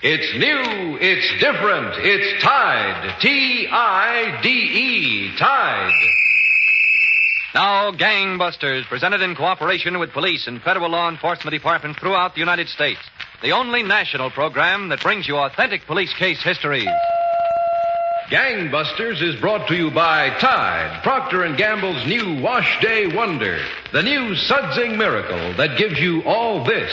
It's new, it's different, it's Tide. T-I-D-E, Tide. Now, Gangbusters, presented in cooperation with police and federal law enforcement departments throughout the United States. The only national program that brings you authentic police case histories. Gangbusters is brought to you by Tide, Procter & Gamble's new Wash Day Wonder. The new sudsing miracle that gives you all this.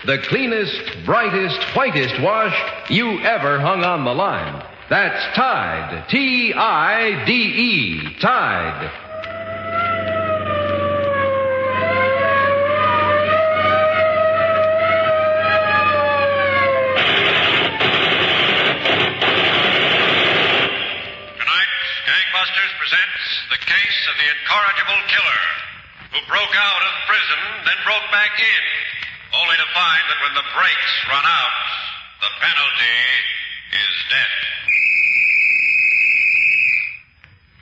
The cleanest, brightest, whitest wash you ever hung on the line. That's Tide. T-I-D-E. Tide. Presents the case of the Incorrigible killer, who broke out of prison, then broke back in, only to find that when the brakes run out, the penalty is death.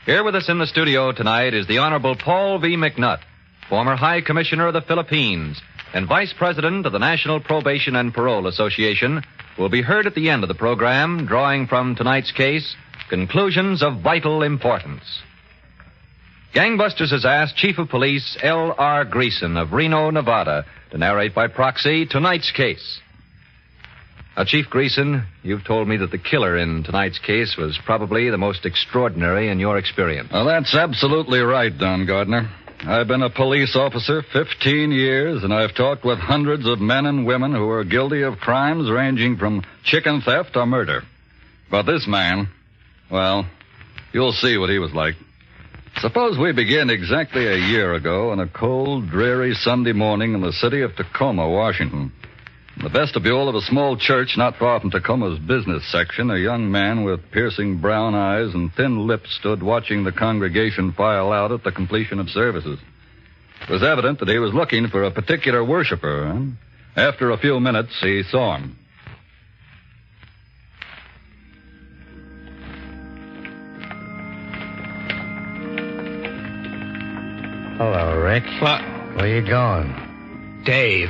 Here with us in the studio tonight is the Honorable Paul V. McNutt, former High Commissioner of the Philippines and Vice President of the National Probation and Parole Association, who will be heard at the end of the program, drawing from tonight's case conclusions of vital importance. Gangbusters has asked Chief of Police L.R. Greason of Reno, Nevada, to narrate by proxy tonight's case. Now, Chief Greason, you've told me that the killer in tonight's case was probably the most extraordinary in your experience. Well, that's absolutely right, Don Gardner. I've been a police officer 15 years, and I've talked with hundreds of men and women who are guilty of crimes ranging from chicken theft to murder. But this man, well, you'll see what he was like. Suppose we begin exactly a year ago on a cold, dreary Sunday morning in the city of Tacoma, Washington. In the vestibule of a small church not far from Tacoma's business section, a young man with piercing brown eyes and thin lips stood watching the congregation file out at the completion of services. It was evident that he was looking for a particular worshiper, and after a few minutes, he saw him. Hello, Rick. What? Where you going? Dave,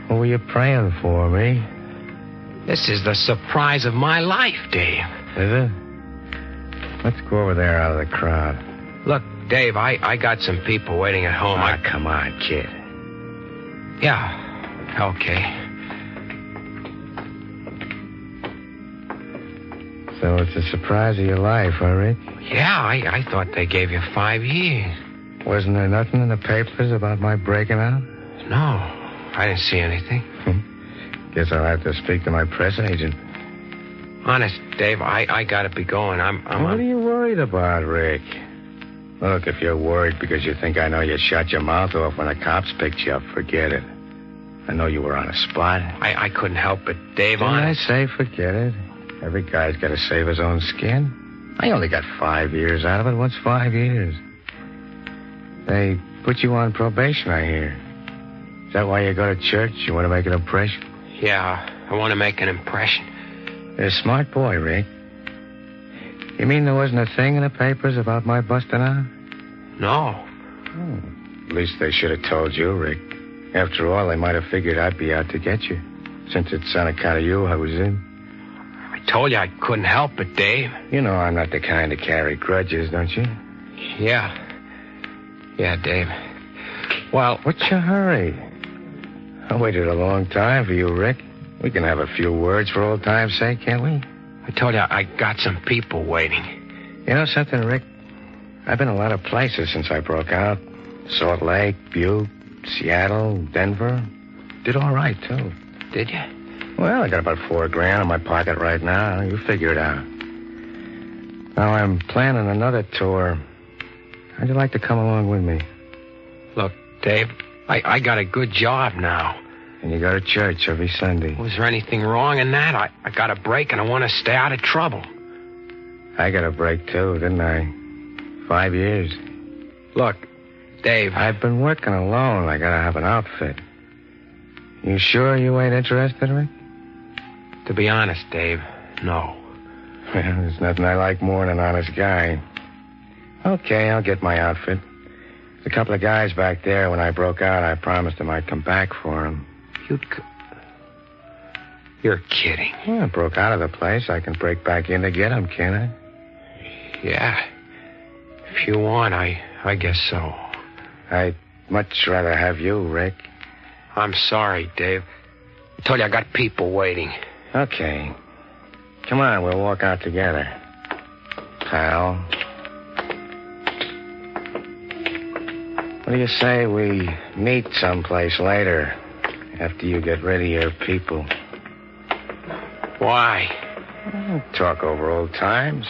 What were you praying for, me? this is the surprise of my life, Dave. Is it? Let's go over there out of the crowd. Look, Dave, I got some people waiting at home. Come on, kid. Yeah, okay. So it's a surprise of your life, huh, Rick? Yeah, I thought they gave you 5 years. Wasn't there nothing in the papers about my breaking out? No, I didn't see anything. Guess I'll have to speak to my press agent. Honest, Dave, I gotta be going. What are you worried about, Rick? Look, if you're worried because you think I know you shut your mouth off when the cops picked you up, forget it. I know you were on a spot. I couldn't help it, Dave. Didn't Honest. I say forget it? Every guy's got to save his own skin. I only got 5 years out of it. What's 5 years? They put you on probation, I hear. Is that why you go to church? You want to make an impression? Yeah, I want to make an impression. You're a smart boy, Rick. You mean there wasn't a thing in the papers about my busting out? No. Oh, at least they should have told you, Rick. After all, they might have figured I'd be out to get you, since it's on account of you I was in. I told you I couldn't help it, Dave. You know I'm not the kind to carry grudges, don't you? Yeah. Yeah, Dave. Well, what's your hurry? I waited a long time for you, Rick. We can have a few words for old time's sake, can't we? I told you I got some people waiting. You know something, Rick? I've been a lot of places since I broke out. Salt Lake, Butte, Seattle, Denver. Did all right, too. Did you? Well, I got about $4,000 in my pocket right now. You figure it out. Now I'm planning another tour. How'd you like to come along with me? Look, Dave, I got a good job now. And you go to church every Sunday. Was there anything wrong in that? I got a break and I want to stay out of trouble. I got a break, too, didn't I? 5 years. Look, Dave. I've been working alone. I gotta have an outfit. You sure you ain't interested, Rick? To be honest, Dave, no. Well, there's nothing I like more than an honest guy. Okay, I'll get my outfit. There's a couple of guys back there. When I broke out, I promised them I'd come back for them. You're kidding. Well, I broke out of the place. I can break back in to get him, can't I? Yeah. If you want, I guess so. I'd much rather have you, Rick. I'm sorry, Dave. I told you I got people waiting. Okay. Come on, we'll walk out together. Pal. What do you say we meet someplace later after you get rid of your people? Why? Talk over old times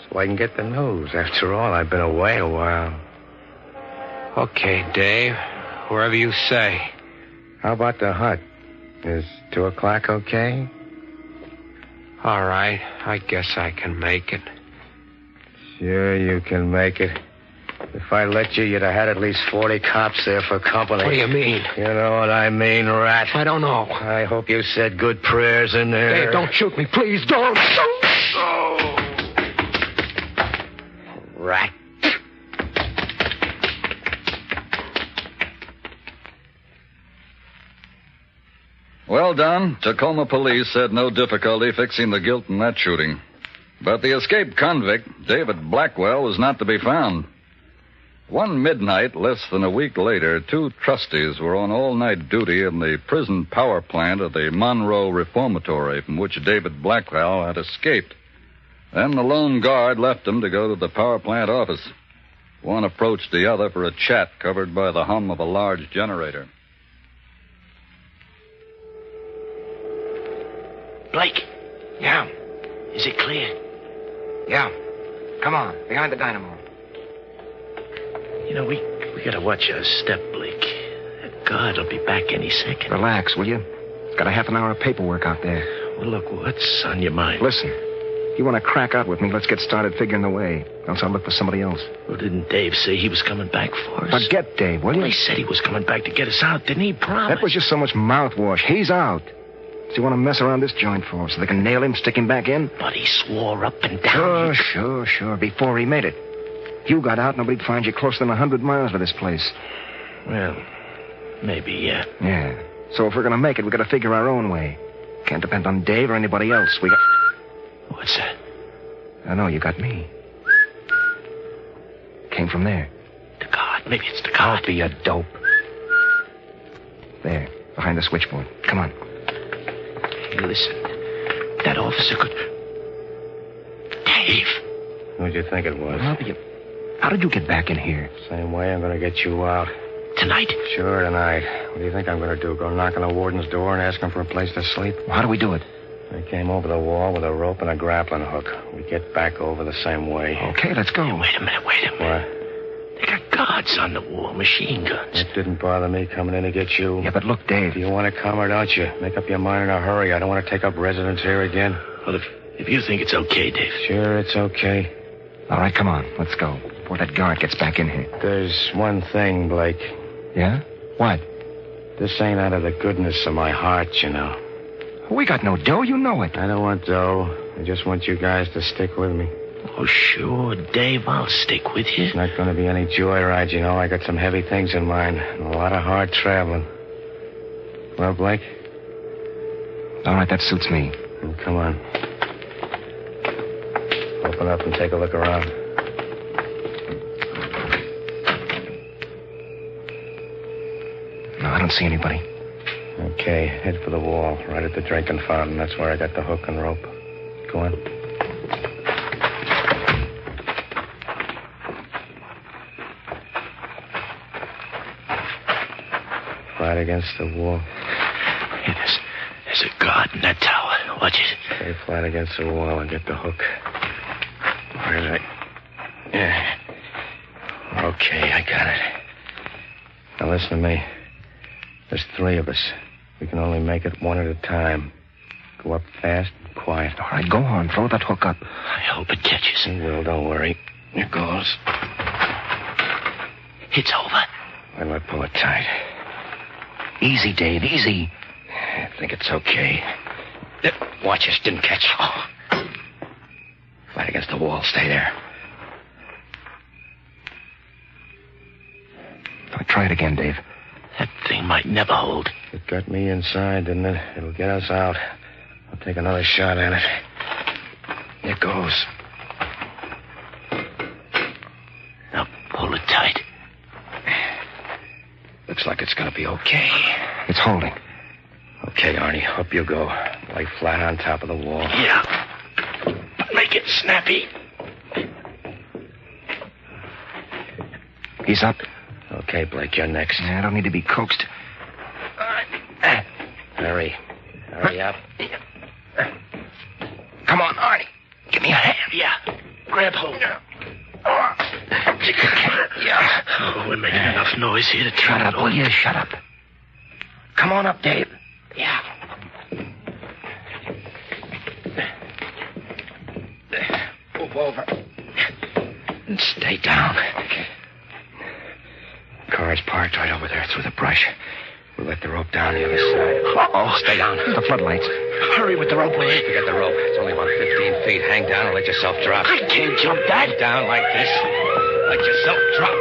so I can get the news. After all, I've been away a while. Okay, Dave. Wherever you say. How about the hut? Is 2 o'clock okay? All right. I guess I can make it. Sure you can make it. If I let you, you'd have had at least 40 cops there for company. What do you mean? You know what I mean, rat. I don't know. I hope you said good prayers in there. Dave, don't shoot me. Please, don't. Oh. Rat. Well, Don, Tacoma police had no difficulty fixing the guilt in that shooting. But the escaped convict, David Blackwell, was not to be found. One midnight, less than a week later, 2 trustees were on all-night duty in the prison power plant of the Monroe Reformatory, from which David Blackwell had escaped. Then the lone guard left them to go to the power plant office. One approached the other for a chat covered by the hum of a large generator. Blake. Yeah. Is it clear? Yeah. Come on. Behind the dynamo. You know, we gotta watch our step, Blake. That guard'll be back any second. Relax, will you? Got a half an hour of paperwork out there. Well, look, what's on your mind? Listen. You want to crack out with me, let's get started figuring the way. Else I'll look for somebody else. Well, didn't Dave say he was coming back for us? Forget Dave, will you? Well, he said he was coming back to get us out, didn't he? Promise. That was just so much mouthwash. He's out. So you want to mess around this joint for so they can nail him, stick him back in? But he swore up and down. Sure. Before he made it. You got out, nobody'd find you closer than 100 miles to this place. Well, maybe, yeah. Yeah. So if we're going to make it, we got to figure our own way. Can't depend on Dave or anybody else. We got... What's that? I know, you got me. Came from there. The guard. Maybe it's the guard. Don't be a dope. There, behind the switchboard. Come on. Hey, listen. That officer could... Dave. Who'd you think it was? How did you get back in here? Same way I'm going to get you out. Tonight? Sure, tonight. What do you think I'm going to do? Go knock on the warden's door and ask him for a place to sleep? How do we do it? I came over the wall with a rope and a grappling hook. We get back over the same way. Okay, let's go. Hey, wait a minute. What? They got guards on the wall, machine guns. It didn't bother me coming in to get you. Yeah, but look, Dave. Do you want to come or don't you? Make up your mind in a hurry. I don't want to take up residence here again. Well, if you think it's okay, Dave. Sure, it's okay. All right, come on. Let's go. Before that guard gets back in here. There's one thing, Blake. Yeah? What? This ain't out of the goodness of my heart, you know. We got no dough, you know it. I don't want dough. I just want you guys to stick with me. Oh, sure, Dave, I'll stick with you. It's not going to be any joyride, you know. I got some heavy things in mind and a lot of hard traveling. Well, Blake? All right, that suits me. Well, come on. Open up and take a look around. No, I don't see anybody. Okay, head for the wall, right at the drinking fountain. That's where I got the hook and rope. Go on. Flat against the wall. Hey, there's a guard in that tower. Watch it. Stay flat against the wall and get the hook. Where is it? Yeah. Okay, I got it. Now listen to me. There's 3 of us. We can only make it one at a time. Go up fast and quiet. All right, go on. Throw that hook up. I hope it catches. It will, don't worry. Here goes. It's over. Then we'll pull it tight. Easy, Dave, easy. I think it's okay. Watch us, didn't catch. Oh. Flat against the wall. Stay there. Try it again, Dave. That thing might never hold. It got me inside, didn't it? It'll get us out. I'll take another shot at it. Here goes. Now pull it tight. Looks like it's gonna be okay. It's holding. Okay, Arnie, up you go. Lay flat on top of the wall. Yeah. But make it snappy. He's up. Okay, Blake, you're next. I don't need to be coaxed. Hurry. Hurry up. Come on, Arnie. Give me a hand. Yeah. Grab hold. Yeah. Oh, we're making enough noise here to turn Shut it up, on. will you? Shut up. Come on up, Dave. Yeah. Move over. And stay down. Okay. Car's parked right over there through the brush. We'll let the rope down the other side. Uh-oh. Stay down. The floodlights. Hurry with the rope, will you? Forget the rope. It's only about 15 feet. Hang down and let yourself drop. I can't jump that. Down like this. Let yourself drop.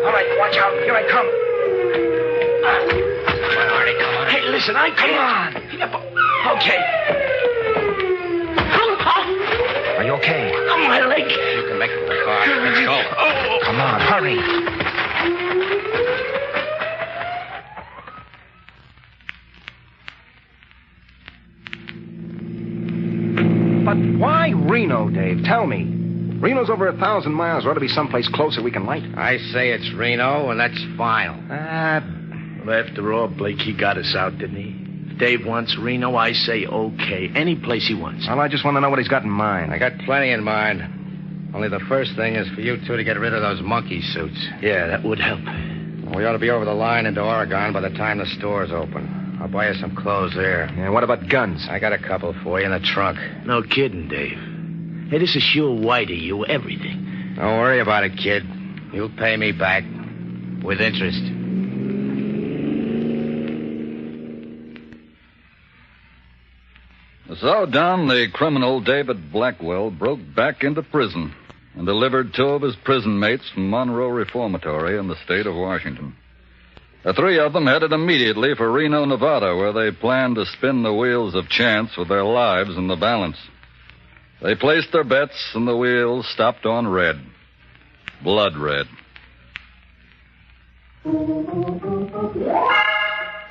All right, watch out. Here I come. Come on, Arnie, come on. Hey, listen, I Come can't. on. Yeah, but... Okay. Are you okay? Oh, my leg. You can make it with the car. Let's go. Oh. Come on, hurry. But why Reno, Dave? Tell me. Reno's over 1,000 miles. There ought to be someplace closer we can light. I say it's Reno, and that's final. Well, after all, Blake, he got us out, didn't he? If Dave wants Reno, I say okay. Any place he wants. Well, I just want to know what he's got in mind. I got plenty in mind. Only the first thing is for you two to get rid of those monkey suits. Yeah, that would help. We ought to be over the line into Oregon by the time the store's open. I'll buy you some clothes there. Yeah, what about guns? I got a couple for you in the trunk. No kidding, Dave. Hey, this is sure white of you, everything. Don't worry about it, kid. You'll pay me back with interest. So, Don, the criminal David Blackwell broke back into prison and delivered 2 of his prison mates from Monroe Reformatory in the state of Washington. The 3 of them headed immediately for Reno, Nevada, where they planned to spin the wheels of chance with their lives in the balance. They placed their bets, and the wheels stopped on red. Blood red.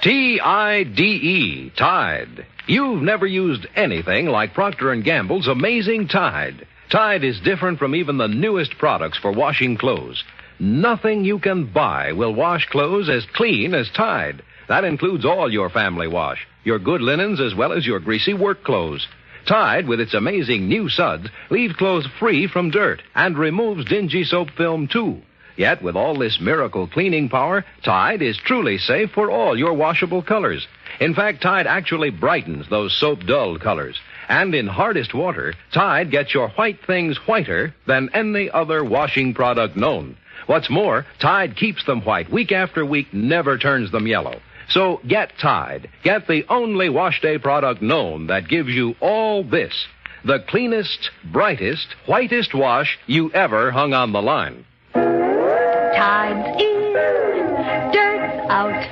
T-I-D-E, Tide. You've never used anything like Procter & Gamble's amazing Tide. Tide is different from even the newest products for washing clothes. Nothing you can buy will wash clothes as clean as Tide. That includes all your family wash, your good linens as well as your greasy work clothes. Tide, with its amazing new suds, leaves clothes free from dirt and removes dingy soap film, too. Yet, with all this miracle cleaning power, Tide is truly safe for all your washable colors. In fact, Tide actually brightens those soap-dulled colors. And in hardest water, Tide gets your white things whiter than any other washing product known. What's more, Tide keeps them white week after week, never turns them yellow. So get Tide. Get the only wash day product known that gives you all this. The cleanest, brightest, whitest wash you ever hung on the line. Tide's in, dirt's out.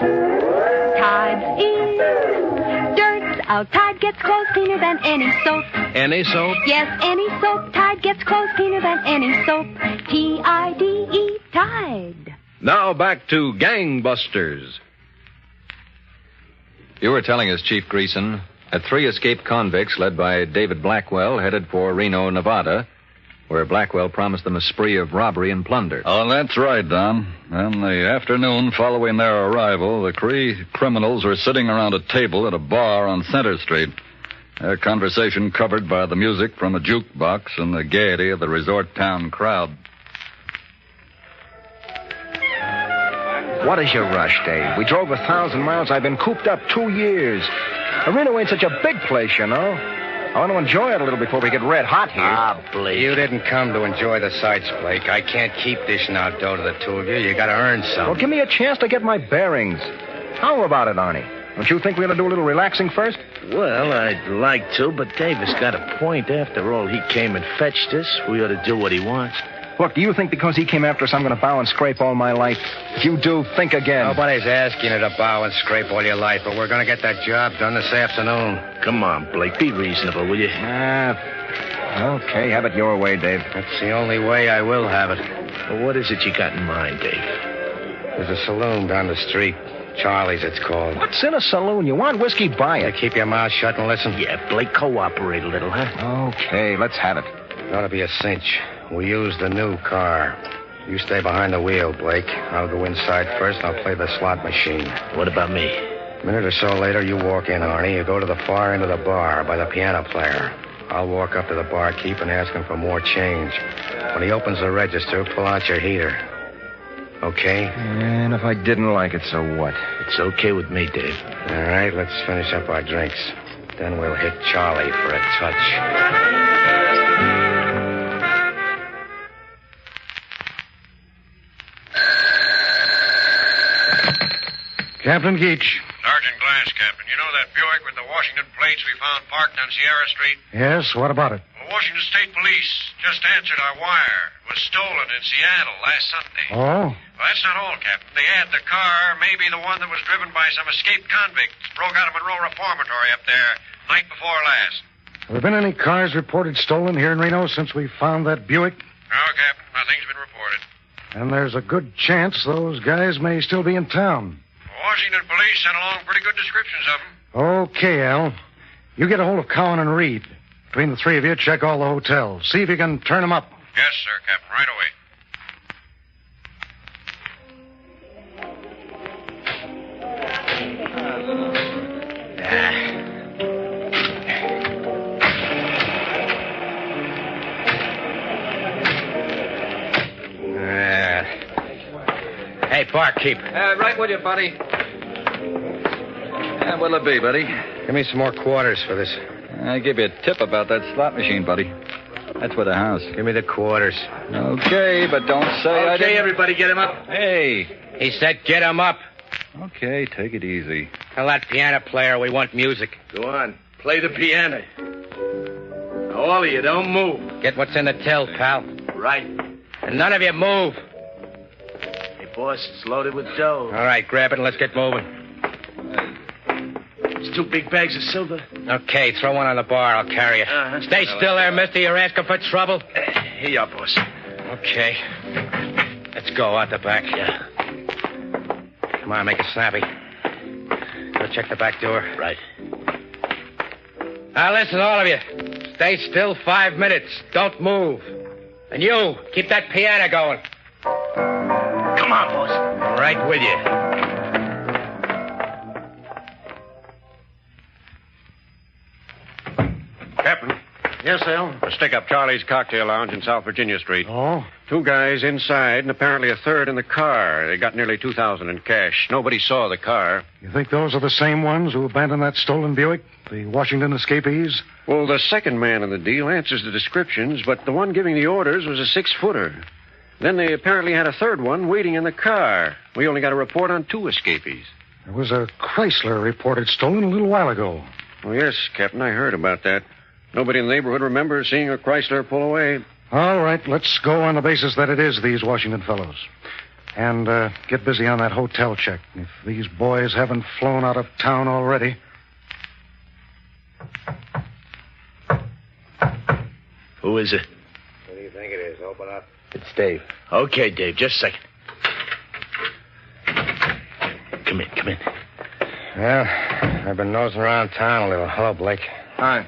Tide's in, dirt's out. Tide gets clothes cleaner than any soap. Any soap? Yes, any soap. Tide gets clothes cleaner than any soap. T-I-D-E, Tide. Now back to Gangbusters. You were telling us, Chief Greason, that 3 escaped convicts led by David Blackwell headed for Reno, Nevada, where Blackwell promised them a spree of robbery and plunder. Oh, that's right, Don. In the afternoon following their arrival, the 3 criminals were sitting around a table at a bar on Center Street. Their conversation covered by the music from a jukebox and the gaiety of the resort town crowd. What is your rush, Dave? We drove 1,000 miles. I've been cooped up 2 years. Reno ain't such a big place, you know. I want to enjoy it a little before we get red hot here. Ah, Blake. You didn't come to enjoy the sights, Blake. I can't keep dishing out dough to the 2 of you. You got to earn some. Well, give me a chance to get my bearings. How about it, Arnie? Don't you think we ought to do a little relaxing first? Well, I'd like to, but Davis got a point. After all, he came and fetched us. We ought to do what he wants. Look, do you think because he came after us I'm going to bow and scrape all my life? If you do, think again. Nobody's asking you to bow and scrape all your life, but we're going to get that job done this afternoon. Come on, Blake. Be reasonable, will you? Okay, have it your way, Dave. That's the only way I will have it. Well, what is it you got in mind, Dave? There's a saloon down the street. Charlie's, it's called. What's in a saloon? You want whiskey, buy it. Keep your mouth shut and listen. Yeah, Blake, cooperate a little, huh? Okay, let's have it. It ought to be a cinch. We use the new car. You stay behind the wheel, Blake. I'll go inside first and I'll play the slot machine. What about me? A minute or so later, you walk in, Arnie. You go to the far end of the bar by the piano player. I'll walk up to the barkeep and ask him for more change. When he opens the register, pull out your heater. Okay? And if I didn't like it, so what? It's okay with me, Dave. All right, let's finish up our drinks. Then we'll hit Charlie for a touch. Captain Geach. Sergeant Glass, Captain. You know that Buick with the Washington plates we found parked on Sierra Street? Yes, what about it? Well, Washington State Police just answered our wire. It was stolen in Seattle last Sunday. Oh? Well, that's not all, Captain. They add the car may be the one that was driven by some escaped convicts. Broke out of Monroe Reformatory up there night before last. Have there been any cars reported stolen here in Reno since we found that Buick? No, Captain. Nothing's been reported. And there's a good chance those guys may still be in town. Washington police sent along pretty good descriptions of them. Okay, Al. You get a hold of Cowan and Reed. Between the three of you, check all the hotels. See if you can turn them up. Yes, sir, Captain. Right away. Hey, barkeep. Right with you, buddy. What'll it be, buddy? Give me some more quarters for this. I give you a tip about that slot machine, buddy. That's with the house. Give me the quarters. Okay, but don't say I didn't... Okay, everybody, get him up. Hey. He said get him up. Okay, take it easy. Tell that piano player we want music. Go on. Play the piano. Now, all of you, don't move. Get what's in the till, pal. Right. And none of you move. Hey, boss, it's loaded with dough. All right, grab it and let's get moving. It's 2 big bags of silver. Okay, throw one on the bar. I'll carry it. Uh-huh. Stay still there, mister. You're asking for trouble. Here you are, boss. Okay. Let's go out the back. Yeah. Come on, make it snappy. Go check the back door. Right. Now, listen, all of you. Stay still 5 minutes. Don't move. And you, keep that piano going. Come on, boss. Right with you. Captain. Yes, Al? A stick-up Charlie's Cocktail Lounge in South Virginia Street. Oh? 2 guys inside and apparently a third in the car. They got nearly $2,000 in cash. Nobody saw the car. You think those are the same ones who abandoned that stolen Buick? The Washington escapees? Well, the second man in the deal answers the descriptions, but the one giving the orders was a 6-footer. Then they apparently had a third one waiting in the car. We only got a report on 2 escapees. There was a Chrysler reported stolen a little while ago. Oh, yes, Captain, I heard about that. Nobody in the neighborhood remembers seeing a Chrysler pull away. All right, let's go on the basis that it is these Washington fellows. And get busy on that hotel check. If these boys haven't flown out of town already. Who is it? What do you think it is? Open up. It's Dave. Okay, Dave, just a second. Come in. Well, I've been nosing around town a little. Hello, Blake. Hi.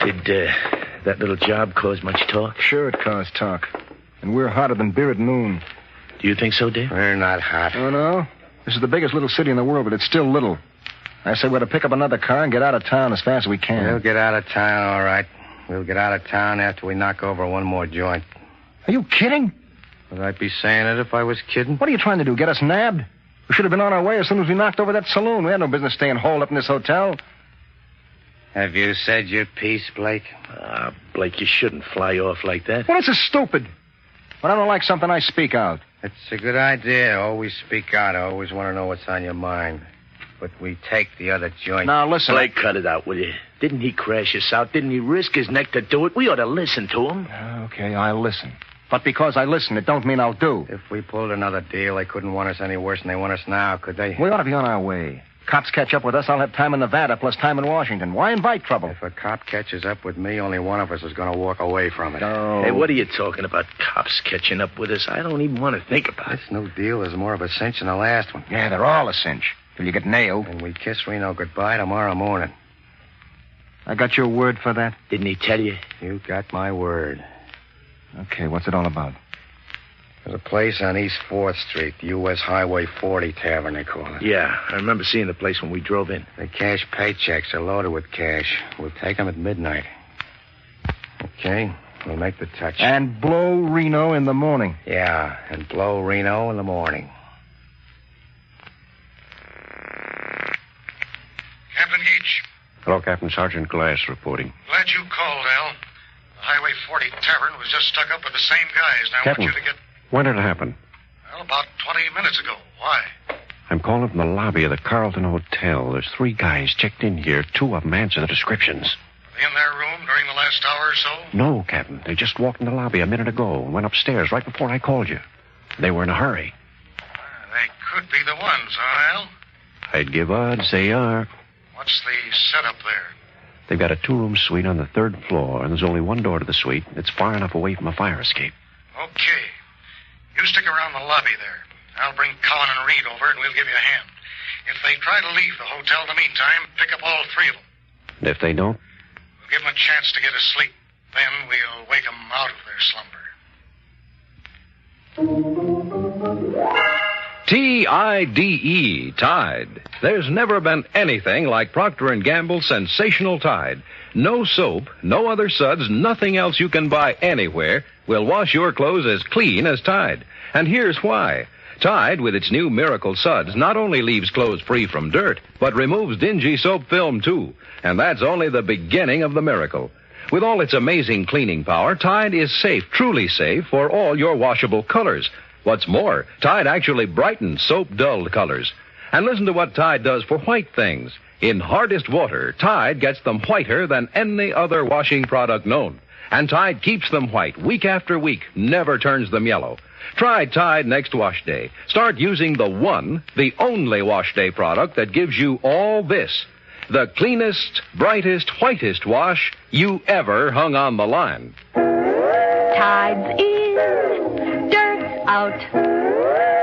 Did that little job cause much talk? Sure it caused talk. And we're hotter than beer at noon. Do you think so, Dave? We're not hot. Oh, no? This is the biggest little city in the world, but it's still little. I say we're to pick up another car and get out of town as fast as we can. We'll get out of town, all right. We'll get out of town after we knock over one more joint. Are you kidding? Would I be saying it if I was kidding? What are you trying to do, get us nabbed? We should have been on our way as soon as we knocked over that saloon. We had no business staying holed up in this hotel. Have you said your piece, Blake? Blake, you shouldn't fly off like that. Well, this is stupid. When I don't like something, I speak out. It's a good idea. Always speak out. I always want to know what's on your mind. But we take the other joint. Now, listen. Blake, cut it out, will you? Didn't he crash us out? Didn't he risk his neck to do it? We ought to listen to him. Okay, I'll listen. But because I listen, it don't mean I'll do. If we pulled another deal, they couldn't want us any worse than they want us now, could they? We ought to be on our way. Cops catch up with us, I'll have time in Nevada plus time in Washington. Why invite trouble? If a cop catches up with me, only one of us is going to walk away from it. Oh. Hey, what are you talking about, cops catching up with us? I don't even want to think about it. This new deal is more of a cinch than the last one. Yeah, they're all a cinch. Till you get nailed. And we kiss Reno goodbye tomorrow morning. I got your word for that? Didn't he tell you? You got my word. Okay, what's it all about? There's a place on East 4th Street, the U.S. Highway 40 Tavern, they call it. Yeah, I remember seeing the place when we drove in. The cash paychecks are loaded with cash. We'll take them at midnight. Okay, we'll make the touch. And blow Reno in the morning. Yeah, and blow Reno in the morning. Captain Geach. Hello, Captain. Sergeant Glass reporting. Glad you called, Al. The Highway 40 Tavern was just stuck up with the same guys. Now Captain, I want you to get... when did it happen? Well, about 20 minutes ago. Why? I'm calling from the lobby of the Carlton Hotel. There's 3 guys checked in here. 2 of them answer the descriptions. Were they in their room during the last hour or so? No, Captain. They just walked in the lobby a minute ago and went upstairs right before I called you. They were in a hurry. They could be the ones, huh, Al? I'd give odds they are. What's the setup there? They've got a 2-room suite on the 3rd floor, and there's only one door to the suite. It's far enough away from a fire escape. Okay. You stick around the lobby there. I'll bring Cowan and Reed over, and we'll give you a hand. If they try to leave the hotel in the meantime, pick up all 3 of them. And if they don't? We'll give them a chance to get asleep. Then we'll wake them out of their slumber. Tide, Tide. There's never been anything like Procter & Gamble's sensational Tide. No soap, no other suds, nothing else you can buy anywhere will wash your clothes as clean as Tide. And here's why. Tide, with its new miracle suds, not only leaves clothes free from dirt, but removes dingy soap film, too. And that's only the beginning of the miracle. With all its amazing cleaning power, Tide is safe, truly safe, for all your washable colors. What's more, Tide actually brightens soap-dulled colors. And listen to what Tide does for white things. In hardest water, Tide gets them whiter than any other washing product known. And Tide keeps them white week after week, never turns them yellow. Try Tide next wash day. Start using the one, the only wash day product that gives you all this. The cleanest, brightest, whitest wash you ever hung on the line. Tide's in, dirt's out.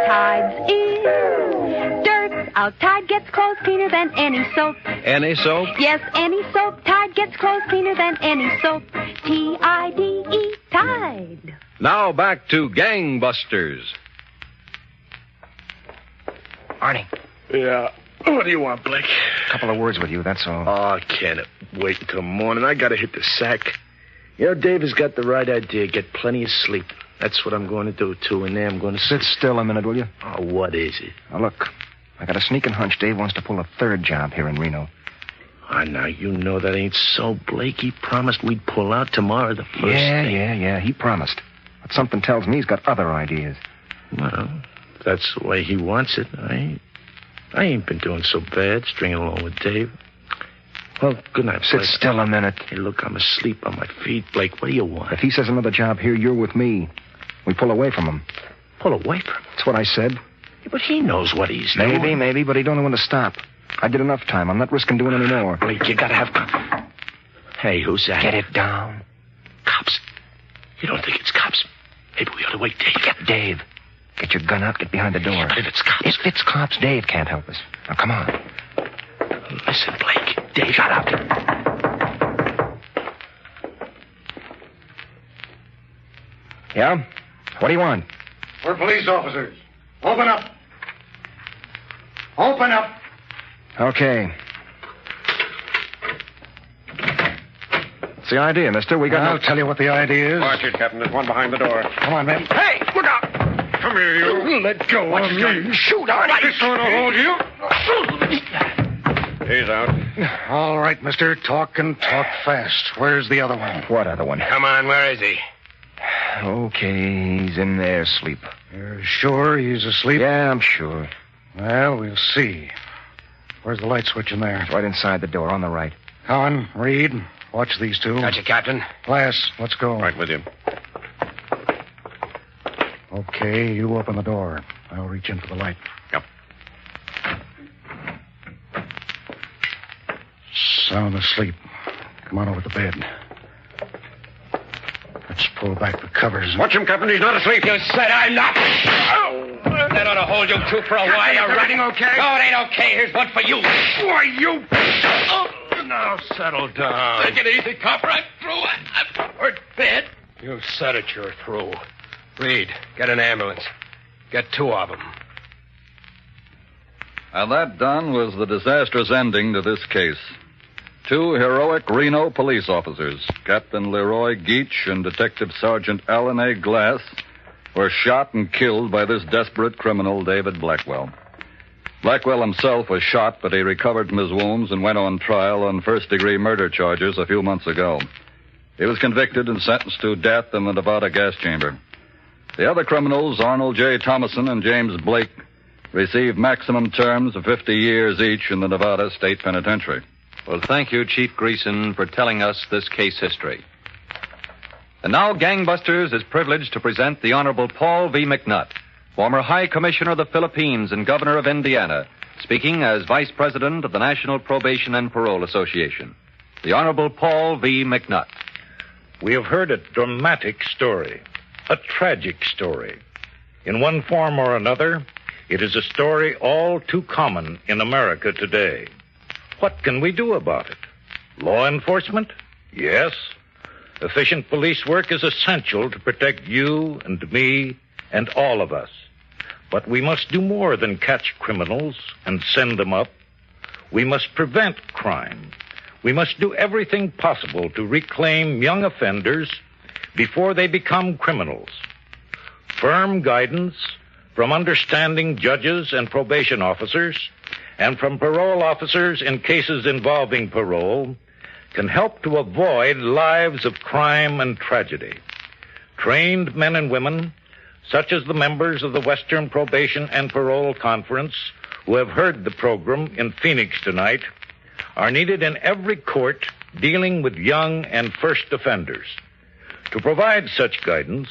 Tide's in, dirt's out. Tide gets clothes cleaner than any soap. Any soap? Yes, any soap. Tide gets clothes cleaner than any soap. T-I-D-E, Tide. Now back to Gangbusters. Arnie. Yeah. What do you want, Blake? A couple of words with you, that's all. Oh, I can't wait until morning. I gotta hit the sack. You know, Dave has got the right idea. Get plenty of sleep. That's what I'm going to do, too. And then I'm going to Sit still a minute, will you? Oh, what is it? Now, look. I got a sneaking hunch Dave wants to pull a 3rd job here in Reno. Oh, now, you know that ain't so, Blake. He promised we'd pull out tomorrow the first day. Yeah. He promised. But something tells me he's got other ideas. Well, if that's the way he wants it. I ain't been doing so bad, stringing along with Dave. Well, good night, Sit Blake. still a minute. Hey, look, I'm asleep on my feet, Blake. What do you want? If he says another job here, you're with me. We pull away from him. Pull away from him? That's what I said. Yeah, but he knows what he's doing. Maybe, but he don't know when to stop. I did enough time. I'm not risking doing any more. Blake, you gotta have... Hey, who's that? Get it down. Cops. You don't think it's cops? Maybe we ought to wake Dave. Get Dave. Get your gun out. Get behind the door. But if it's cops... If it's cops, Dave can't help us. Now, come on. Listen, Blake. Dave, shut up. Yeah? What do you want? We're police officers. Open up. Open up. Okay. What's the idea, mister? I'll tell you what the idea is. Watch it, Captain. There's one behind the door. Come on, men. Hey, look out! Come here, you. Let go of me. Shoot, Arnie! This one will hold you. He's out. All right, mister. Talk and talk fast. Where's the other one? What other one? Come on, where is he? Okay, he's in there asleep. You're sure he's asleep? Yeah, I'm sure. Well, we'll see. Where's the light switch in there? It's right inside the door, on the right. Cowan, Reed, watch these two. Gotcha, Captain. Glass, let's go. Right with you. Okay, you open the door. I'll reach in for the light. Yep. Sound asleep. Come on over to bed. Let's pull back the covers. Watch him, Captain. He's not asleep. You said I'm not. Oh, that ought to hold you two for a while. Captain, everything okay? No, it ain't okay. Here's one for you. Why, you... Oh, Now, settle down. take it easy, copper. I'm through. I'm hurt bad. You said it, you're through. Reed, get an ambulance. Get 2 of them. And that, Don, was the disastrous ending to this case. 2 heroic Reno police officers, Captain Leroy Geach and Detective Sergeant Alan A. Glass, were shot and killed by this desperate criminal, David Blackwell. Blackwell himself was shot, but he recovered from his wounds and went on trial on first-degree murder charges a few months ago. He was convicted and sentenced to death in the Nevada gas chamber. The other criminals, Arnold J. Thomason and James Blake, received maximum terms of 50 years each in the Nevada State Penitentiary. Well, thank you, Chief Greason, for telling us this case history. And now, Gangbusters is privileged to present the Honorable Paul V. McNutt, former High Commissioner of the Philippines and Governor of Indiana, speaking as Vice President of the National Probation and Parole Association. The Honorable Paul V. McNutt. We have heard a dramatic story, a tragic story. In one form or another, it is a story all too common in America today. What can we do about it? Law enforcement? Yes. Efficient police work is essential to protect you and me and all of us. But we must do more than catch criminals and send them up. We must prevent crime. We must do everything possible to reclaim young offenders before they become criminals. Firm guidance from understanding judges and probation officers and from parole officers in cases involving parole can help to avoid lives of crime and tragedy. Trained men and women, such as the members of the Western Probation and Parole Conference who have heard the program in Phoenix tonight, are needed in every court dealing with young and first offenders. To provide such guidance,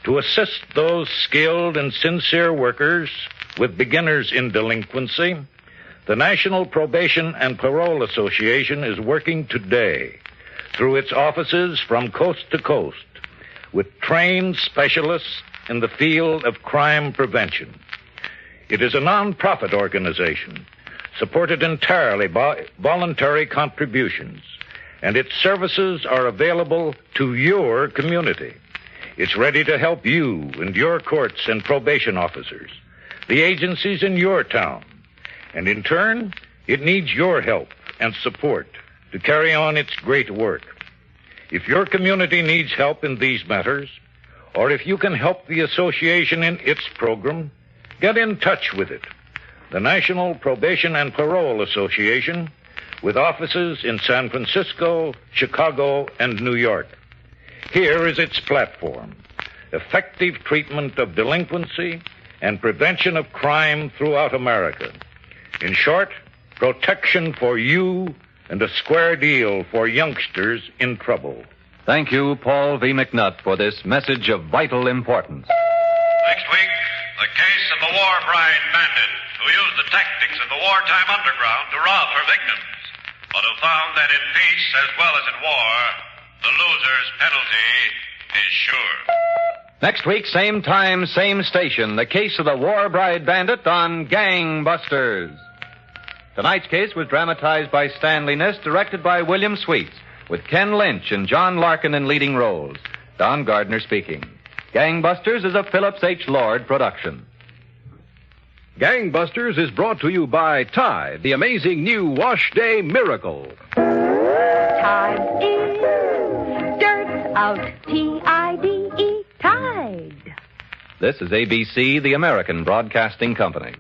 to assist those skilled and sincere workers with beginners in delinquency, the National Probation and Parole Association is working today through its offices from coast to coast with trained specialists in the field of crime prevention. It is a non-profit organization supported entirely by voluntary contributions, and its services are available to your community. It's ready to help you and your courts and probation officers, the agencies in your town, and in turn, it needs your help and support to carry on its great work. If your community needs help in these matters, or if you can help the association in its program, get in touch with it. The National Probation and Parole Association, with offices in San Francisco, Chicago, and New York. Here is its platform: effective treatment of delinquency and prevention of crime throughout America. In short, protection for you and a square deal for youngsters in trouble. Thank you, Paul V. McNutt, for this message of vital importance. Next week, the case of the war bride bandit who used the tactics of the wartime underground to rob her victims, but who found that in peace as well as in war, the loser's penalty is sure. Next week, same time, same station, the case of the war bride bandit on Gangbusters. Tonight's case was dramatized by Stanley Niss, directed by William Sweets, with Ken Lynch and John Larkin in leading roles. Don Gardner speaking. Gangbusters is a Phillips H. Lord production. Gangbusters is brought to you by Tide, the amazing new Wash Day Miracle. Tide is dirt out. Tide. Tide. This is ABC, the American Broadcasting Company.